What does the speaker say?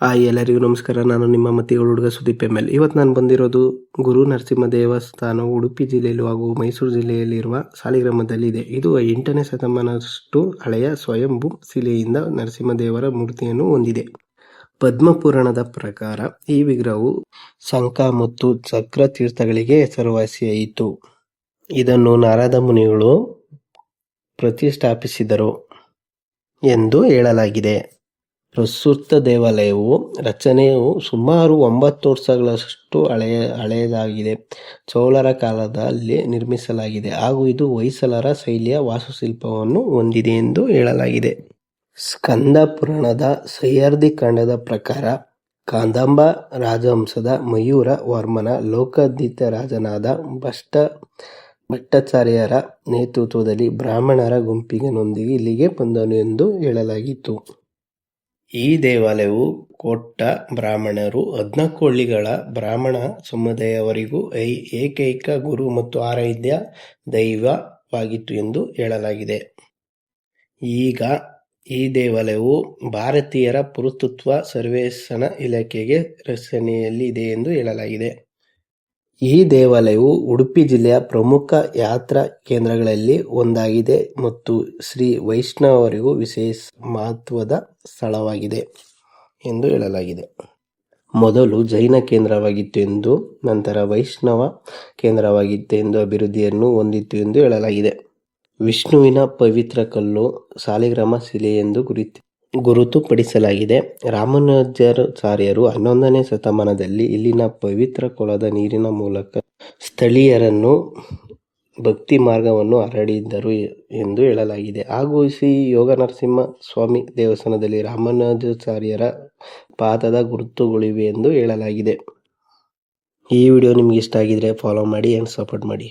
ಎಲ್ಲರಿಗೂ ನಮಸ್ಕಾರ. ನಾನು ನಿಮ್ಮ ಮತ್ತಿಗಳ ಹುಡುಗ ಸುದೀಪ್ ಎಮ್ ಎಲ್. ಇವತ್ತು ನಾನು ಬಂದಿರೋದು ಗುರು ನರಸಿಂಹ ದೇವಸ್ಥಾನವು ಉಡುಪಿ ಜಿಲ್ಲೆಯಲ್ಲಿ ಹಾಗೂ ಮೈಸೂರು ಜಿಲ್ಲೆಯಲ್ಲಿರುವ ಸಾಲಿಗ್ರಾಮದಲ್ಲಿದೆ. ಇದು 8ನೇ ಶತಮಾನದಷ್ಟು ಹಳೆಯ ಸ್ವಯಂಭೂ ಶಿಲೆಯಿಂದ ನರಸಿಂಹದೇವರ ಮೂರ್ತಿಯನ್ನು ಹೊಂದಿದೆ. ಪದ್ಮಪುರಾಣದ ಪ್ರಕಾರ ಈ ವಿಗ್ರಹವು ಶಂಖ ಮತ್ತು ಚಕ್ರ ತೀರ್ಥಗಳಿಗೆ ಹೆಸರುವಾಸಿಯಾಯಿತು. ಇದನ್ನು ನಾರದ ಮುನಿಗಳು ಪ್ರತಿಷ್ಠಾಪಿಸಿದರು ಎಂದು ಹೇಳಲಾಗಿದೆ. ಪ್ರಸ್ತುತ ದೇವಾಲಯವು ರಚನೆಯು ಸುಮಾರು 9 ವರ್ಷಗಳಷ್ಟು ಹಳೆಯದಾಗಿದೆ. ಚೋಳರ ಕಾಲದಲ್ಲಿ ನಿರ್ಮಿಸಲಾಗಿದೆ ಹಾಗೂ ಇದು ಹೊಯ್ಸಳರ ಶೈಲಿಯ ವಾಸ್ತುಶಿಲ್ಪವನ್ನು ಹೊಂದಿದೆ ಎಂದು ಹೇಳಲಾಗಿದೆ. ಸ್ಕಂದ ಪುರಾಣದ ಸಹ್ಯಾದ್ರಿ ಕಾಂಡದ ಪ್ರಕಾರ ಕದಂಬ ರಾಜವಂಶದ ಮಯೂರ ವರ್ಮನ ಲೋಕಾದಿತ್ಯ ರಾಜನಾದ ಭಟ್ಟಾಚಾರ್ಯರ ನೇತೃತ್ವದಲ್ಲಿ ಬ್ರಾಹ್ಮಣರ ಗುಂಪಿನೊಂದಿಗೆ ಇಲ್ಲಿಗೆ ಬಂದನು ಎಂದು ಹೇಳಲಾಗಿತ್ತು. ಈ ದೇವಾಲಯವು ಕೊಟ್ಟ ಬ್ರಾಹ್ಮಣರು 14 ಹಳ್ಳಿಗಳ ಬ್ರಾಹ್ಮಣ ಸಮುದಾಯವರಿಗೂ ಏಕೈಕ ಗುರು ಮತ್ತು ಆರಾಧ್ಯ ದೈವವಾಗಿತ್ತು ಎಂದು ಹೇಳಲಾಗಿದೆ. ಈಗ ಈ ದೇವಾಲಯವು ಭಾರತೀಯರ ಪುರಾತತ್ವ ಸರ್ವೇಕ್ಷಣಾ ಇಲಾಖೆಗೆ ರಕ್ಷಣೆಯಲ್ಲಿ ಇದೆ ಎಂದು ಹೇಳಲಾಗಿದೆ. ಈ ದೇವಾಲಯವು ಉಡುಪಿ ಜಿಲ್ಲೆಯ ಪ್ರಮುಖ ಯಾತ್ರಾ ಕೇಂದ್ರಗಳಲ್ಲಿ ಒಂದಾಗಿದೆ ಮತ್ತು ಶ್ರೀ ವೈಷ್ಣವರಿಗೂ ವಿಶೇಷ ಮಹತ್ವದ ಸ್ಥಳವಾಗಿದೆ ಎಂದು ಹೇಳಲಾಗಿದೆ. ಮೊದಲು ಜೈನ ಕೇಂದ್ರವಾಗಿತ್ತು ಎಂದು ನಂತರ ವೈಷ್ಣವ ಕೇಂದ್ರವಾಗಿತ್ತು ಎಂದು ಅಭಿವೃದ್ಧಿಯನ್ನು ಹೊಂದಿತು ಎಂದು ಹೇಳಲಾಗಿದೆ. ವಿಷ್ಣುವಿನ ಪವಿತ್ರ ಕಲ್ಲು ಸಾಲಿಗ್ರಾಮ ಶಿಲೆ ಎಂದು ಗುರುತುಪಡಿಸಲಾಗಿದೆ. ರಾಮಾನುಜಾಚಾರ್ಯರು 11ನೇ ಶತಮಾನದಲ್ಲಿ ಇಲ್ಲಿನ ಪವಿತ್ರ ಕೊಳದ ನೀರಿನ ಮೂಲಕ ಸ್ಥಳೀಯರನ್ನು ಭಕ್ತಿ ಮಾರ್ಗವನ್ನು ಹರಡಿದರು ಎಂದು ಹೇಳಲಾಗಿದೆ. ಹಾಗೂ ಶ್ರೀ ಯೋಗನರಸಿಂಹ ಸ್ವಾಮಿ ದೇವಸ್ಥಾನದಲ್ಲಿ ರಾಮಾನುಜಾಚಾರ್ಯರ ಪಾದದ ಗುರುತುಗಳಿವೆ ಎಂದು ಹೇಳಲಾಗಿದೆ. ಈ ವಿಡಿಯೋ ನಿಮಗೆ ಇಷ್ಟ ಆಗಿದ್ರೆ ಫಾಲೋ ಮಾಡಿ and ಸಪೋರ್ಟ್ ಮಾಡಿ.